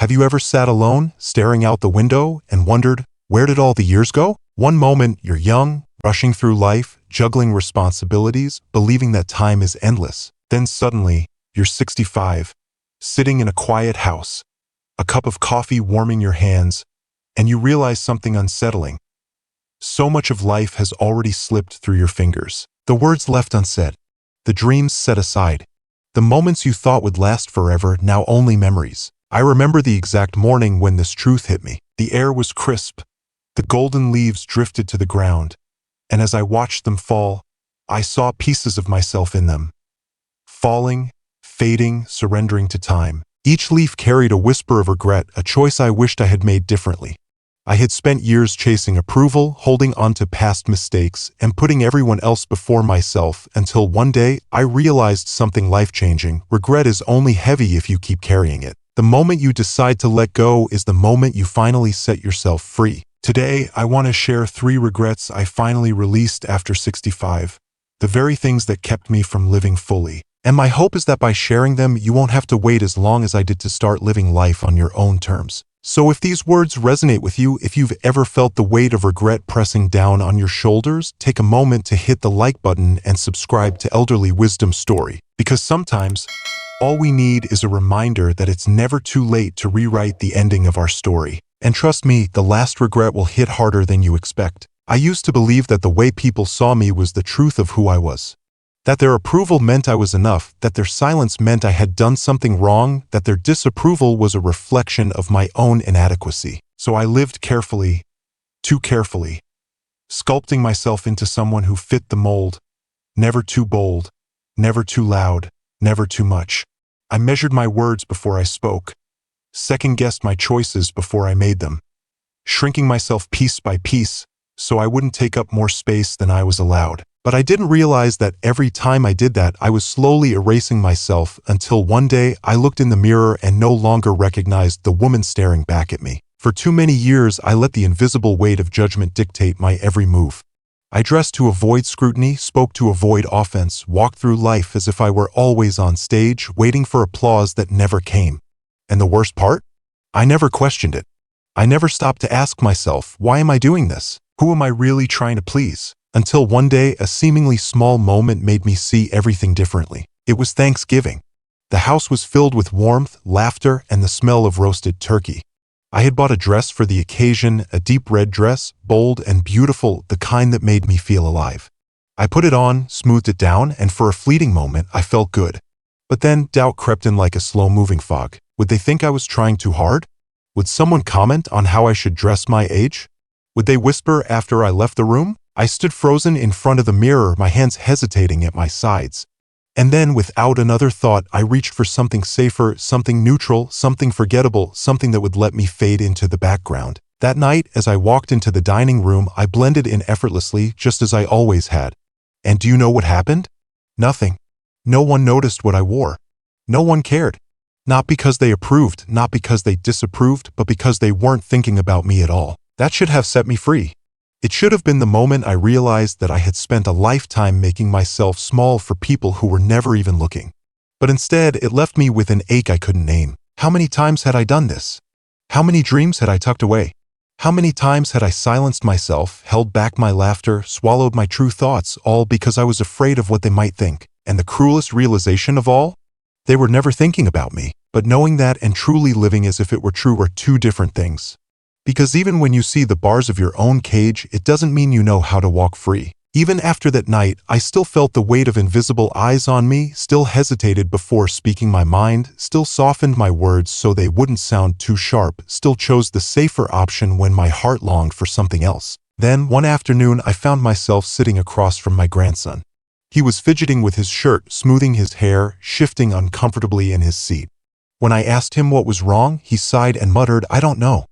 Have you ever sat alone, staring out the window, and wondered, where did all the years go? One moment, you're young, rushing through life, juggling responsibilities, believing that time is endless. Then suddenly, you're 65, sitting in a quiet house, a cup of coffee warming your hands, and you realize something unsettling. So much of life has already slipped through your fingers. The words left unsaid, the dreams set aside, the moments you thought would last forever, now only memories. I remember the exact morning when this truth hit me. The air was crisp, the golden leaves drifted to the ground, and as I watched them fall, I saw pieces of myself in them. Falling, fading, surrendering to time. Each leaf carried a whisper of regret, a choice I wished I had made differently. I had spent years chasing approval, holding on to past mistakes, and putting everyone else before myself until one day I realized something life-changing. Regret is only heavy if you keep carrying it. The moment you decide to let go is the moment you finally set yourself free. Today, I want to share 3 regrets I finally released after 65. The very things that kept me from living fully. And my hope is that by sharing them, you won't have to wait as long as I did to start living life on your own terms. So if these words resonate with you, if you've ever felt the weight of regret pressing down on your shoulders, take a moment to hit the like button and subscribe to Elderly Wisdom Story. Because sometimes, all we need is a reminder that it's never too late to rewrite the ending of our story. And trust me, the last regret will hit harder than you expect. I used to believe that the way people saw me was the truth of who I was. That their approval meant I was enough, that their silence meant I had done something wrong, that their disapproval was a reflection of my own inadequacy. So I lived carefully, too carefully, sculpting myself into someone who fit the mold. Never too bold, never too loud, never too much. I measured my words before I spoke, second-guessed my choices before I made them, shrinking myself piece by piece so I wouldn't take up more space than I was allowed. But I didn't realize that every time I did that, I was slowly erasing myself until one day I looked in the mirror and no longer recognized the woman staring back at me. For too many years, I let the invisible weight of judgment dictate my every move. I dressed to avoid scrutiny, spoke to avoid offense, walked through life as if I were always on stage, waiting for applause that never came. And the worst part? I never questioned it. I never stopped to ask myself, why am I doing this? Who am I really trying to please? Until one day, a seemingly small moment made me see everything differently. It was Thanksgiving. The house was filled with warmth, laughter, and the smell of roasted turkey. I had bought a dress for the occasion, a deep red dress, bold and beautiful, the kind that made me feel alive. I put it on, smoothed it down, and for a fleeting moment, I felt good. But then doubt crept in like a slow-moving fog. Would they think I was trying too hard? Would someone comment on how I should dress my age? Would they whisper after I left the room? I stood frozen in front of the mirror, my hands hesitating at my sides. And then, without another thought, I reached for something safer, something neutral, something forgettable, something that would let me fade into the background. That night, as I walked into the dining room, I blended in effortlessly, just as I always had. And do you know what happened? Nothing. No one noticed what I wore. No one cared. Not because they approved, not because they disapproved, but because they weren't thinking about me at all. That should have set me free. It should have been the moment I realized that I had spent a lifetime making myself small for people who were never even looking. But instead, it left me with an ache I couldn't name. How many times had I done this? How many dreams had I tucked away? How many times had I silenced myself, held back my laughter, swallowed my true thoughts, all because I was afraid of what they might think? And the cruelest realization of all? They were never thinking about me. But knowing that and truly living as if it were true are two different things. Because even when you see the bars of your own cage, it doesn't mean you know how to walk free. Even after that night, I still felt the weight of invisible eyes on me, still hesitated before speaking my mind, still softened my words so they wouldn't sound too sharp, still chose the safer option when my heart longed for something else. Then, one afternoon, I found myself sitting across from my grandson. He was fidgeting with his shirt, smoothing his hair, shifting uncomfortably in his seat. When I asked him what was wrong, he sighed and muttered, "I don't know.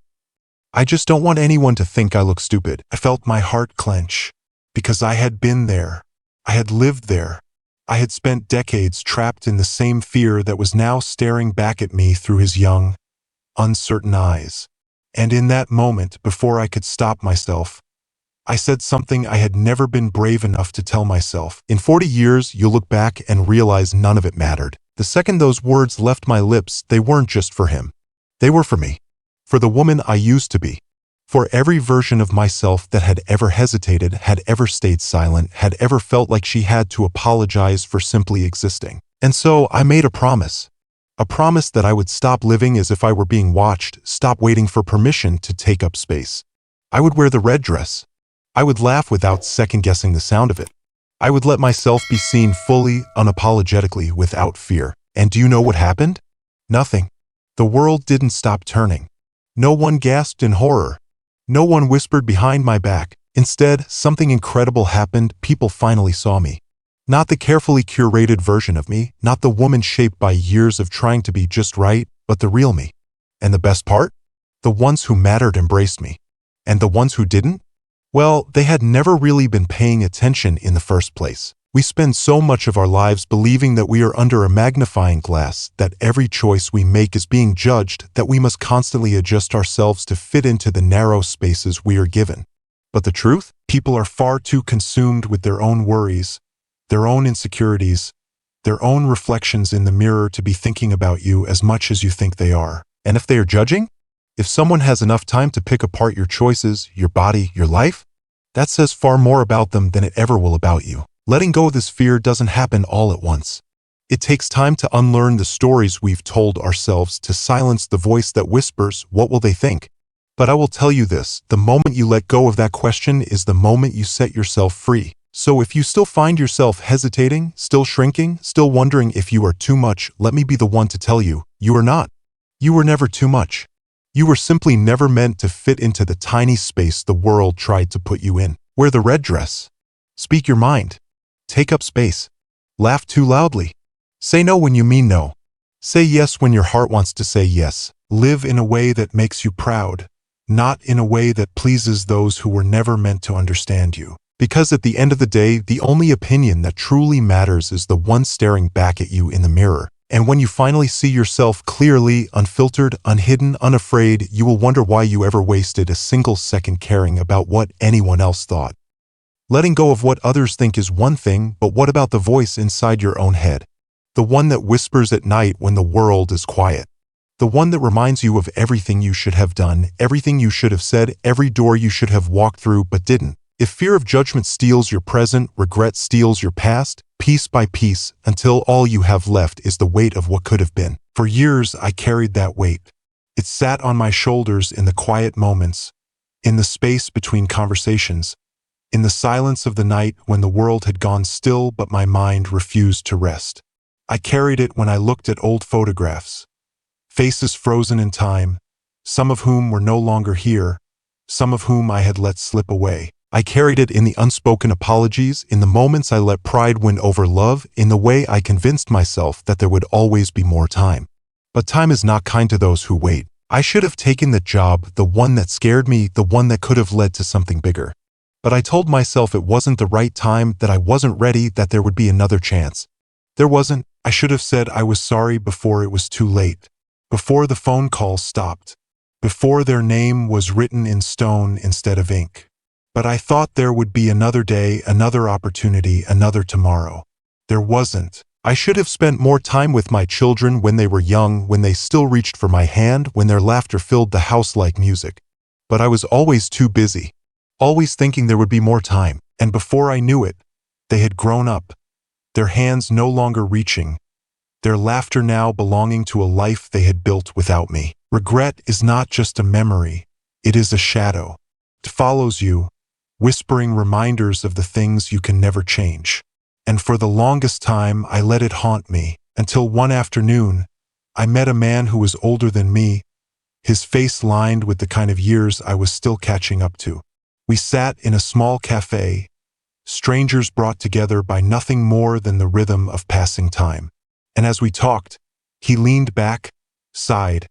I just don't want anyone to think I look stupid." I felt my heart clench. Because I had been there. I had lived there. I had spent decades trapped in the same fear that was now staring back at me through his young, uncertain eyes. And in that moment, before I could stop myself, I said something I had never been brave enough to tell myself. In 40 years, you'll look back and realize none of it mattered. The second those words left my lips, they weren't just for him. They were for me. For the woman I used to be. For every version of myself that had ever hesitated, had ever stayed silent, had ever felt like she had to apologize for simply existing. And so I made a promise. A promise that I would stop living as if I were being watched, stop waiting for permission to take up space. I would wear the red dress. I would laugh without second-guessing the sound of it. I would let myself be seen fully, unapologetically, without fear. And do you know what happened? Nothing. The world didn't stop turning. No one gasped in horror. No one whispered behind my back. Instead, something incredible happened. People finally saw me. Not the carefully curated version of me, not the woman shaped by years of trying to be just right, but the real me. And the best part? The ones who mattered embraced me. And the ones who didn't? Well, they had never really been paying attention in the first place. We spend so much of our lives believing that we are under a magnifying glass, that every choice we make is being judged, that we must constantly adjust ourselves to fit into the narrow spaces we are given. But the truth? People are far too consumed with their own worries, their own insecurities, their own reflections in the mirror to be thinking about you as much as you think they are. And if they are judging? If someone has enough time to pick apart your choices, your body, your life, that says far more about them than it ever will about you. Letting go of this fear doesn't happen all at once. It takes time to unlearn the stories we've told ourselves, to silence the voice that whispers, "What will they think?" But I will tell you this, the moment you let go of that question is the moment you set yourself free. So if you still find yourself hesitating, still shrinking, still wondering if you are too much, let me be the one to tell you, you are not. You were never too much. You were simply never meant to fit into the tiny space the world tried to put you in. Wear the red dress. Speak your mind. Take up space. Laugh too loudly. Say no when you mean no. Say yes when your heart wants to say yes. Live in a way that makes you proud, not in a way that pleases those who were never meant to understand you. Because at the end of the day, the only opinion that truly matters is the one staring back at you in the mirror. And when you finally see yourself clearly, unfiltered, unhidden, unafraid, you will wonder why you ever wasted a single second caring about what anyone else thought. Letting go of what others think is one thing, but what about the voice inside your own head? The one that whispers at night when the world is quiet. The one that reminds you of everything you should have done, everything you should have said, every door you should have walked through but didn't. If fear of judgment steals your present, regret steals your past, piece by piece, until all you have left is the weight of what could have been. For years, I carried that weight. It sat on my shoulders in the quiet moments, in the space between conversations, in the silence of the night when the world had gone still but my mind refused to rest. I carried it when I looked at old photographs, faces frozen in time, some of whom were no longer here, some of whom I had let slip away. I carried it in the unspoken apologies, in the moments I let pride win over love, in the way I convinced myself that there would always be more time. But time is not kind to those who wait. I should have taken the job, the one that scared me, the one that could have led to something bigger. But I told myself it wasn't the right time, that I wasn't ready, that there would be another chance. There wasn't. I should have said I was sorry before it was too late, before the phone call stopped, before their name was written in stone instead of ink. But I thought there would be another day, another opportunity, another tomorrow. There wasn't. I should have spent more time with my children when they were young, when they still reached for my hand, when their laughter filled the house like music. But I was always too busy, always thinking there would be more time. And before I knew it, they had grown up, their hands no longer reaching, their laughter now belonging to a life they had built without me. Regret is not just a memory, it is a shadow. It follows you, whispering reminders of the things you can never change. And for the longest time, I let it haunt me, until one afternoon, I met a man who was older than me, his face lined with the kind of years I was still catching up to. We sat in a small cafe, strangers brought together by nothing more than the rhythm of passing time. And as we talked, he leaned back, sighed,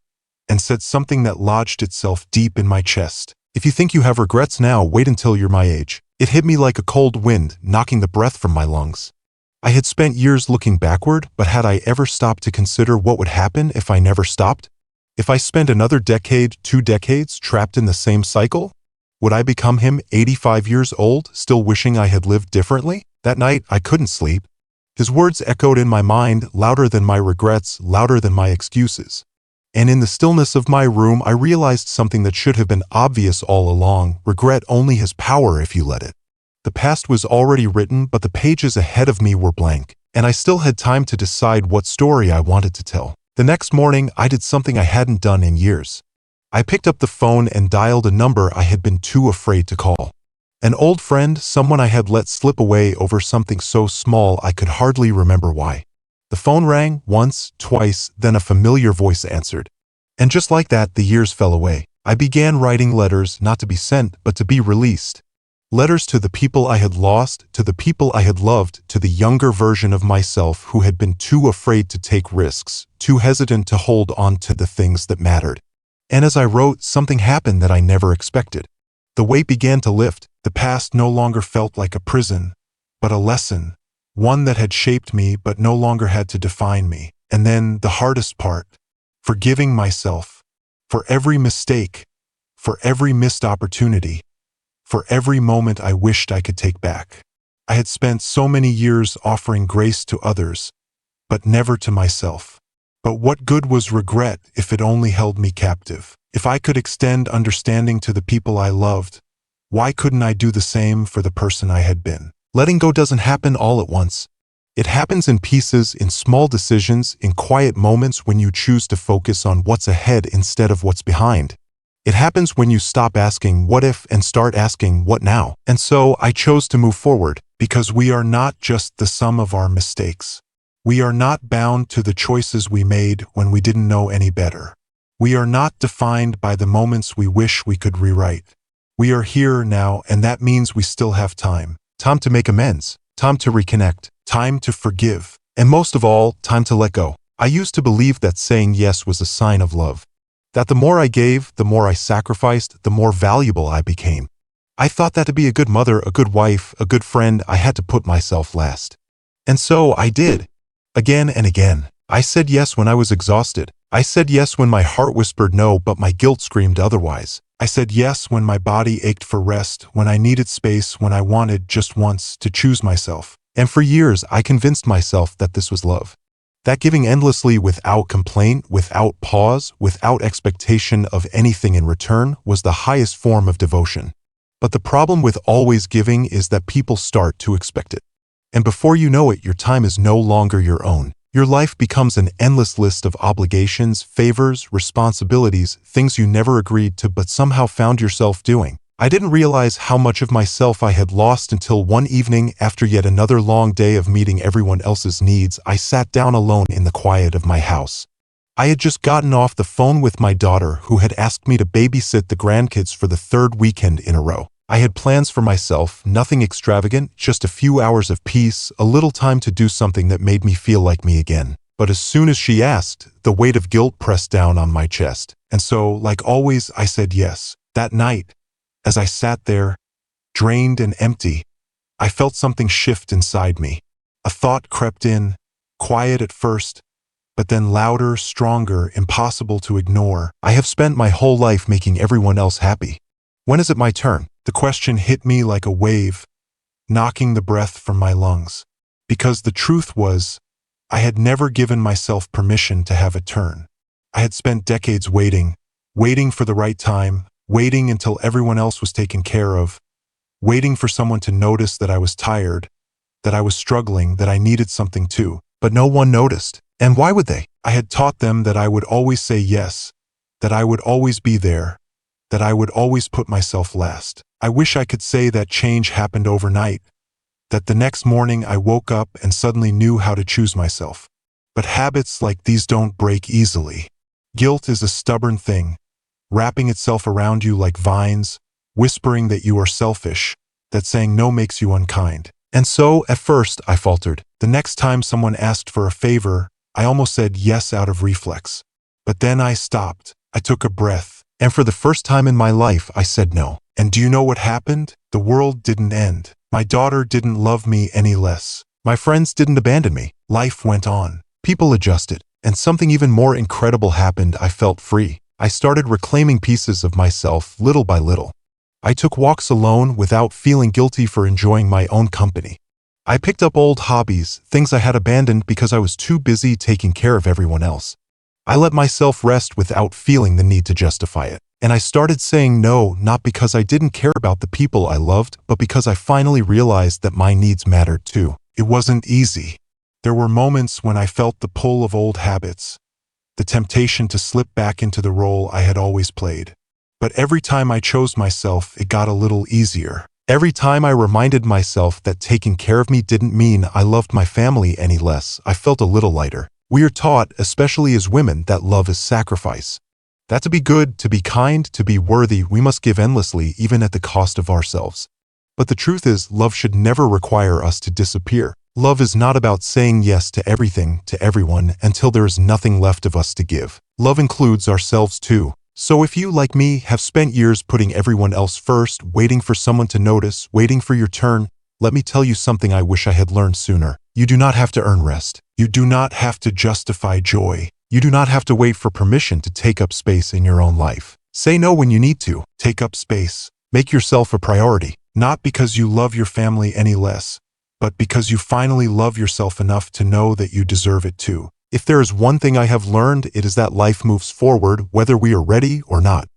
and said something that lodged itself deep in my chest. If you think you have regrets now, wait until you're my age. It hit me like a cold wind, knocking the breath from my lungs. I had spent years looking backward, but had I ever stopped to consider what would happen if I never stopped? If I spent another decade, 2 decades, trapped in the same cycle? Would I become him, 85 years old, still wishing I had lived differently? That night, I couldn't sleep. His words echoed in my mind, louder than my regrets, louder than my excuses. And in the stillness of my room, I realized something that should have been obvious all along. Regret only has power if you let it. The past was already written, but the pages ahead of me were blank, and I still had time to decide what story I wanted to tell. The next morning, I did something I hadn't done in years. I picked up the phone and dialed a number I had been too afraid to call. An old friend, someone I had let slip away over something so small I could hardly remember why. The phone rang once, twice, then a familiar voice answered. And just like that, the years fell away. I began writing letters, not to be sent, but to be released. Letters to the people I had lost, to the people I had loved, to the younger version of myself who had been too afraid to take risks, too hesitant to hold on to the things that mattered. And as I wrote, something happened that I never expected. The weight began to lift. The past no longer felt like a prison, but a lesson. One that had shaped me but no longer had to define me. And then the hardest part, forgiving myself for every mistake, for every missed opportunity, for every moment I wished I could take back. I had spent so many years offering grace to others, but never to myself. But what good was regret if it only held me captive? If I could extend understanding to the people I loved, why couldn't I do the same for the person I had been? Letting go doesn't happen all at once. It happens in pieces, in small decisions, in quiet moments when you choose to focus on what's ahead instead of what's behind. It happens when you stop asking what if and start asking what now. And so I chose to move forward, because we are not just the sum of our mistakes. We are not bound to the choices we made when we didn't know any better. We are not defined by the moments we wish we could rewrite. We are here now, and that means we still have time. Time to make amends, time to reconnect, time to forgive, and most of all, time to let go. I used to believe that saying yes was a sign of love. That the more I gave, the more I sacrificed, the more valuable I became. I thought that to be a good mother, a good wife, a good friend, I had to put myself last. And so I did. Again and again. I said yes when I was exhausted. I said yes when my heart whispered no, but my guilt screamed otherwise. I said yes when my body ached for rest, when I needed space, when I wanted, just once, to choose myself. And for years, I convinced myself that this was love. That giving endlessly without complaint, without pause, without expectation of anything in return was the highest form of devotion. But the problem with always giving is that people start to expect it. And before you know it, your time is no longer your own. Your life becomes an endless list of obligations, favors, responsibilities, things you never agreed to but somehow found yourself doing. I didn't realize how much of myself I had lost until one evening, after yet another long day of meeting everyone else's needs, I sat down alone in the quiet of my house. I had just gotten off the phone with my daughter, who had asked me to babysit the grandkids for the third weekend in a row. I had plans for myself, nothing extravagant, just a few hours of peace, a little time to do something that made me feel like me again. But as soon as she asked, the weight of guilt pressed down on my chest. And so, like always, I said yes. That night, as I sat there, drained and empty, I felt something shift inside me. A thought crept in, quiet at first, but then louder, stronger, impossible to ignore. I have spent my whole life making everyone else happy. When is it my turn? The question hit me like a wave, knocking the breath from my lungs. Because the truth was, I had never given myself permission to have a turn. I had spent decades waiting for the right time, waiting until everyone else was taken care of, waiting for someone to notice that I was tired, that I was struggling, that I needed something too. But no one noticed. And why would they? I had taught them that I would always say yes, that I would always be there, that I would always put myself last. I wish I could say that change happened overnight, that the next morning I woke up and suddenly knew how to choose myself. But habits like these don't break easily. Guilt is a stubborn thing, wrapping itself around you like vines, whispering that you are selfish, that saying no makes you unkind. And so, at first, I faltered. The next time someone asked for a favor, I almost said yes out of reflex. But then I stopped. I took a breath. And for the first time in my life, I said no. And do you know what happened? The world didn't end. My daughter didn't love me any less. My friends didn't abandon me. Life went on. People adjusted. And something even more incredible happened. I felt free. I started reclaiming pieces of myself little by little. I took walks alone without feeling guilty for enjoying my own company. I picked up old hobbies, things I had abandoned because I was too busy taking care of everyone else. I let myself rest without feeling the need to justify it. And I started saying no, not because I didn't care about the people I loved, but because I finally realized that my needs mattered too. It wasn't easy. There were moments when I felt the pull of old habits, the temptation to slip back into the role I had always played. But every time I chose myself, it got a little easier. Every time I reminded myself that taking care of me didn't mean I loved my family any less, I felt a little lighter. We are taught, especially as women, that love is sacrifice. That to be good, to be kind, to be worthy, we must give endlessly, even at the cost of ourselves. But the truth is, love should never require us to disappear. Love is not about saying yes to everything, to everyone, until there is nothing left of us to give. Love includes ourselves too. So if you, like me, have spent years putting everyone else first, waiting for someone to notice, waiting for your turn, let me tell you something I wish I had learned sooner. You do not have to earn rest. You do not have to justify joy. You do not have to wait for permission to take up space in your own life. Say no when you need to. Take up space. Make yourself a priority. Not because you love your family any less, but because you finally love yourself enough to know that you deserve it too. If there is one thing I have learned, it is that life moves forward whether we are ready or not.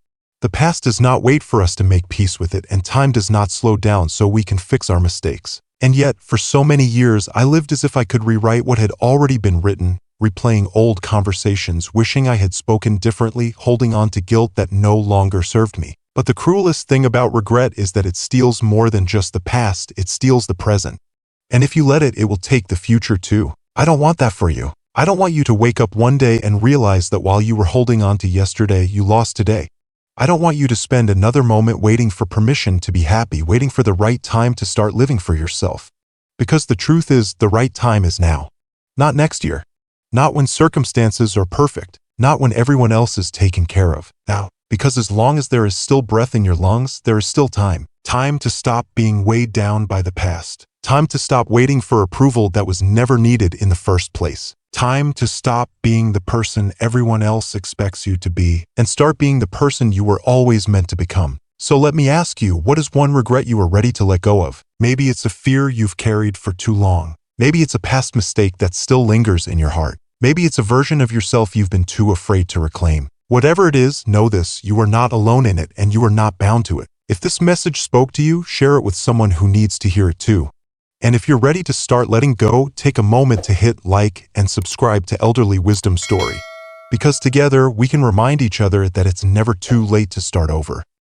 The past does not wait for us to make peace with it, and time does not slow down so we can fix our mistakes. And yet, for so many years, I lived as if I could rewrite what had already been written, replaying old conversations, wishing I had spoken differently, holding on to guilt that no longer served me. But the cruelest thing about regret is that it steals more than just the past, it steals the present. And if you let it, it will take the future too. I don't want that for you. I don't want you to wake up one day and realize that while you were holding on to yesterday, you lost today. I don't want you to spend another moment waiting for permission to be happy, waiting for the right time to start living for yourself. Because the truth is, the right time is now. Not next year. Not when circumstances are perfect. Not when everyone else is taken care of. Now. Because as long as there is still breath in your lungs, there is still time. Time to stop being weighed down by the past. Time to stop waiting for approval that was never needed in the first place. Time to stop being the person everyone else expects you to be and start being the person you were always meant to become. So let me ask you, what is one regret you are ready to let go of? Maybe it's a fear you've carried for too long. Maybe it's a past mistake that still lingers in your heart. Maybe it's a version of yourself you've been too afraid to reclaim. Whatever it is, know this, you are not alone in it and you are not bound to it. If this message spoke to you, share it with someone who needs to hear it too. And if you're ready to start letting go, take a moment to hit like and subscribe to Elderly Wisdom Story. Because together, we can remind each other that it's never too late to start over.